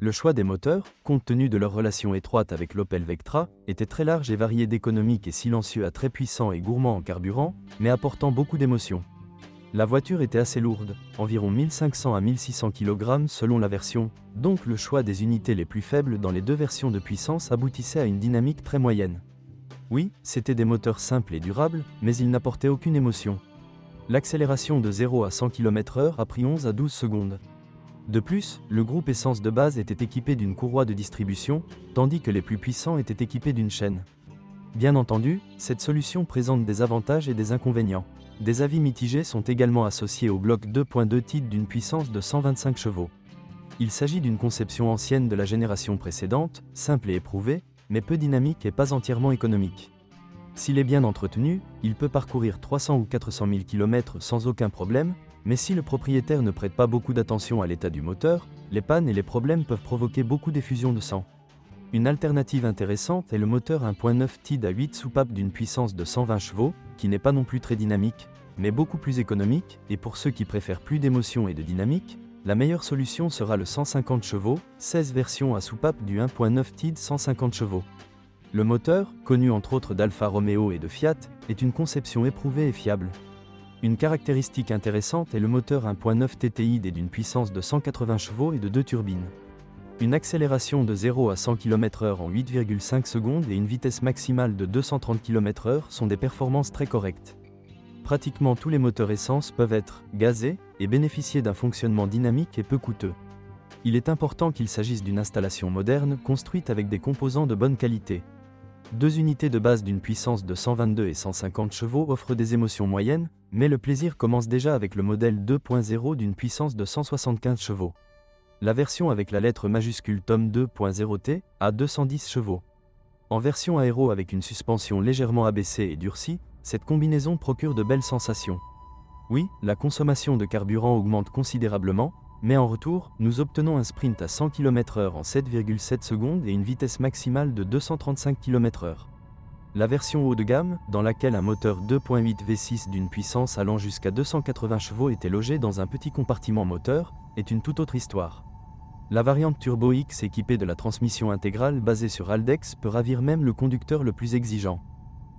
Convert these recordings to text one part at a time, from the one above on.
Le choix des moteurs, compte tenu de leur relation étroite avec l'Opel Vectra, était très large et varié d'économique et silencieux à très puissant et gourmand en carburant, mais apportant beaucoup d'émotion. La voiture était assez lourde, environ 1500 à 1600 kg selon la version, donc le choix des unités les plus faibles dans les deux versions de puissance aboutissait à une dynamique très moyenne. Oui, c'étaient des moteurs simples et durables, mais ils n'apportaient aucune émotion. L'accélération de 0 à 100 km/h a pris 11 à 12 secondes. De plus, le groupe essence de base était équipé d'une courroie de distribution, tandis que les plus puissants étaient équipés d'une chaîne. Bien entendu, cette solution présente des avantages et des inconvénients. Des avis mitigés sont également associés au bloc 2.2 TID d'une puissance de 125 chevaux. Il s'agit d'une conception ancienne de la génération précédente, simple et éprouvée, mais peu dynamique et pas entièrement économique. S'il est bien entretenu, il peut parcourir 300 ou 400 000 km sans aucun problème, mais si le propriétaire ne prête pas beaucoup d'attention à l'état du moteur, les pannes et les problèmes peuvent provoquer beaucoup d'effusion de sang. Une alternative intéressante est le moteur 1.9 TID à 8 soupapes d'une puissance de 120 chevaux, qui n'est pas non plus très dynamique, mais beaucoup plus économique, et pour ceux qui préfèrent plus d'émotion et de dynamique, la meilleure solution sera le 150 chevaux, 16 versions à soupape du 1.9 TID 150 chevaux. Le moteur, connu entre autres d'Alfa Romeo et de Fiat, est une conception éprouvée et fiable. Une caractéristique intéressante est le moteur 1.9 TTI d'une puissance de 180 chevaux et de 2 turbines. Une accélération de 0 à 100 km/h en 8,5 secondes et une vitesse maximale de 230 km/h sont des performances très correctes. Pratiquement tous les moteurs essence peuvent être gazés et bénéficier d'un fonctionnement dynamique et peu coûteux. Il est important qu'il s'agisse d'une installation moderne construite avec des composants de bonne qualité. Deux unités de base d'une puissance de 122 et 150 chevaux offrent des émotions moyennes, mais le plaisir commence déjà avec le modèle 2.0 d'une puissance de 175 chevaux. La version avec la lettre majuscule TOM 2.0T a 210 chevaux. En version aéro avec une suspension légèrement abaissée et durcie, cette combinaison procure de belles sensations. Oui, la consommation de carburant augmente considérablement, mais en retour, nous obtenons un sprint à 100 km/h en 7,7 secondes et une vitesse maximale de 235 km/h. La version haut de gamme, dans laquelle un moteur 2.8 V6 d'une puissance allant jusqu'à 280 chevaux était logé dans un petit compartiment moteur, est une toute autre histoire. La variante Turbo X équipée de la transmission intégrale basée sur Haldex peut ravir même le conducteur le plus exigeant.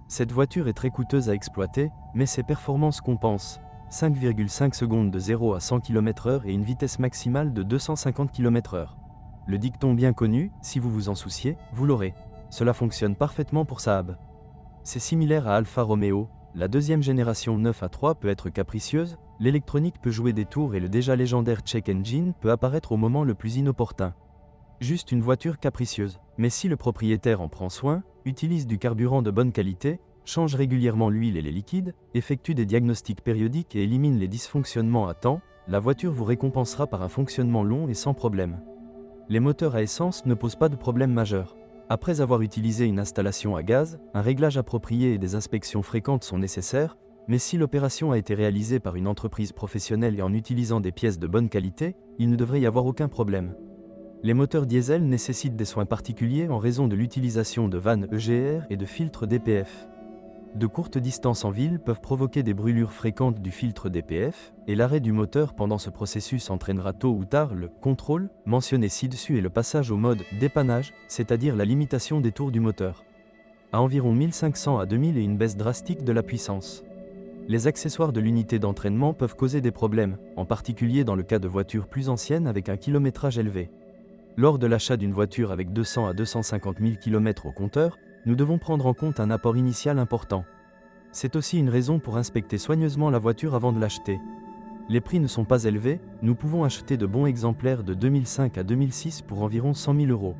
Cette voiture est très coûteuse à exploiter, mais ses performances compensent. 5,5 secondes de 0 à 100 km/h et une vitesse maximale de 250 km/h. Le dicton bien connu, si vous vous en souciez, vous l'aurez. Cela fonctionne parfaitement pour Saab. C'est similaire à Alfa Romeo, la deuxième génération 9 à 3 peut être capricieuse, l'électronique peut jouer des tours et le déjà légendaire check engine peut apparaître au moment le plus inopportun. Juste une voiture capricieuse, mais si le propriétaire en prend soin, utilise du carburant de bonne qualité, change régulièrement l'huile et les liquides, effectue des diagnostics périodiques et élimine les dysfonctionnements à temps, la voiture vous récompensera par un fonctionnement long et sans problème. Les moteurs à essence ne posent pas de problème majeur. Après avoir utilisé une installation à gaz, un réglage approprié et des inspections fréquentes sont nécessaires, mais si l'opération a été réalisée par une entreprise professionnelle et en utilisant des pièces de bonne qualité, il ne devrait y avoir aucun problème. Les moteurs diesel nécessitent des soins particuliers en raison de l'utilisation de vannes EGR et de filtres DPF. De courtes distances en ville peuvent provoquer des brûlures fréquentes du filtre DPF, et l'arrêt du moteur pendant ce processus entraînera tôt ou tard le contrôle, mentionné ci-dessus et le passage au mode dépannage, c'est-à-dire la limitation des tours du moteur. À environ 1500 à 2000 et une baisse drastique de la puissance. Les accessoires de l'unité d'entraînement peuvent causer des problèmes, en particulier dans le cas de voitures plus anciennes avec un kilométrage élevé. Lors de l'achat d'une voiture avec 200 à 250 000 km au compteur, nous devons prendre en compte un apport initial important. C'est aussi une raison pour inspecter soigneusement la voiture avant de l'acheter. Les prix ne sont pas élevés, nous pouvons acheter de bons exemplaires de 2005 à 2006 pour environ 100 000 €.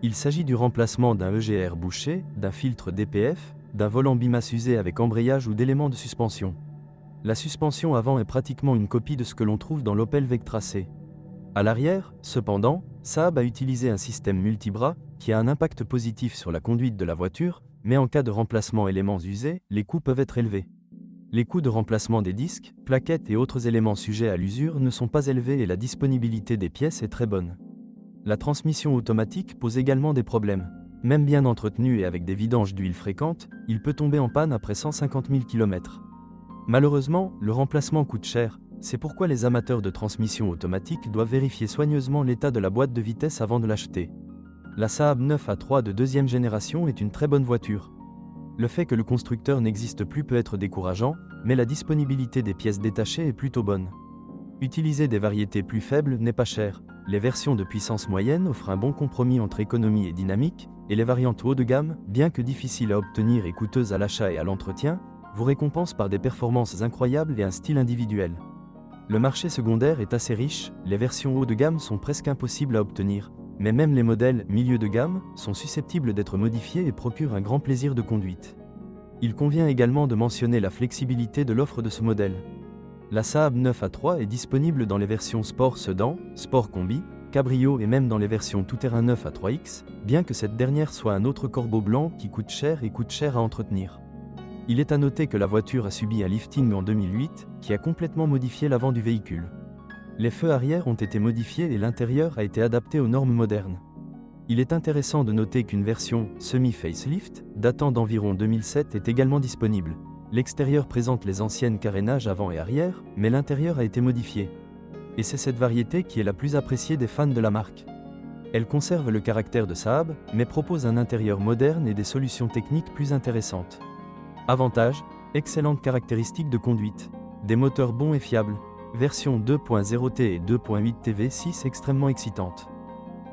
Il s'agit du remplacement d'un EGR bouché, d'un filtre DPF, d'un volant bimasse usé avec embrayage ou d'éléments de suspension. La suspension avant est pratiquement une copie de ce que l'on trouve dans l'Opel Vectra C. À l'arrière, cependant, Saab a utilisé un système multibras qui a un impact positif sur la conduite de la voiture, mais en cas de remplacement éléments usés, les coûts peuvent être élevés. Les coûts de remplacement des disques, plaquettes et autres éléments sujets à l'usure ne sont pas élevés et la disponibilité des pièces est très bonne. La transmission automatique pose également des problèmes. Même bien entretenu et avec des vidanges d'huile fréquentes, il peut tomber en panne après 150 000 km. Malheureusement, le remplacement coûte cher, C'est pourquoi les amateurs de transmission automatique doivent vérifier soigneusement l'état de la boîte de vitesse avant de l'acheter. La Saab 9A3 de deuxième génération est une très bonne voiture. Le fait que le constructeur n'existe plus peut être décourageant, mais la disponibilité des pièces détachées est plutôt bonne. Utiliser des variétés plus faibles n'est pas cher. Les versions de puissance moyenne offrent un bon compromis entre économie et dynamique, et les variantes haut de gamme, bien que difficiles à obtenir et coûteuses à l'achat et à l'entretien, vous récompensent par des performances incroyables et un style individuel. Le marché secondaire est assez riche, les versions haut de gamme sont presque impossibles à obtenir, mais même les modèles milieu de gamme sont susceptibles d'être modifiés et procurent un grand plaisir de conduite. Il convient également de mentionner la flexibilité de l'offre de ce modèle. La Saab 9A3 est disponible dans les versions Sport Sedan, Sport Combi, Cabrio et même dans les versions tout-terrain 9A3X, bien que cette dernière soit un autre corbeau blanc qui coûte cher à entretenir. Il est à noter que la voiture a subi un lifting en 2008, qui a complètement modifié l'avant du véhicule. Les feux arrière ont été modifiés et l'intérieur a été adapté aux normes modernes. Il est intéressant de noter qu'une version semi-facelift, datant d'environ 2007, est également disponible. L'extérieur présente les anciennes carénages avant et arrière, mais l'intérieur a été modifié. Et c'est cette variété qui est la plus appréciée des fans de la marque. Elle conserve le caractère de Saab, mais propose un intérieur moderne et des solutions techniques plus intéressantes. Avantages, excellentes caractéristiques de conduite, des moteurs bons et fiables, version 2.0T et 2.8T V6 extrêmement excitantes.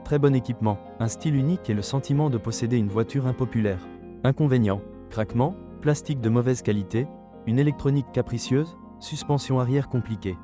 Très bon équipement, un style unique et le sentiment de posséder une voiture impopulaire. Inconvénients, craquement, plastique de mauvaise qualité, une électronique capricieuse, suspension arrière compliquée.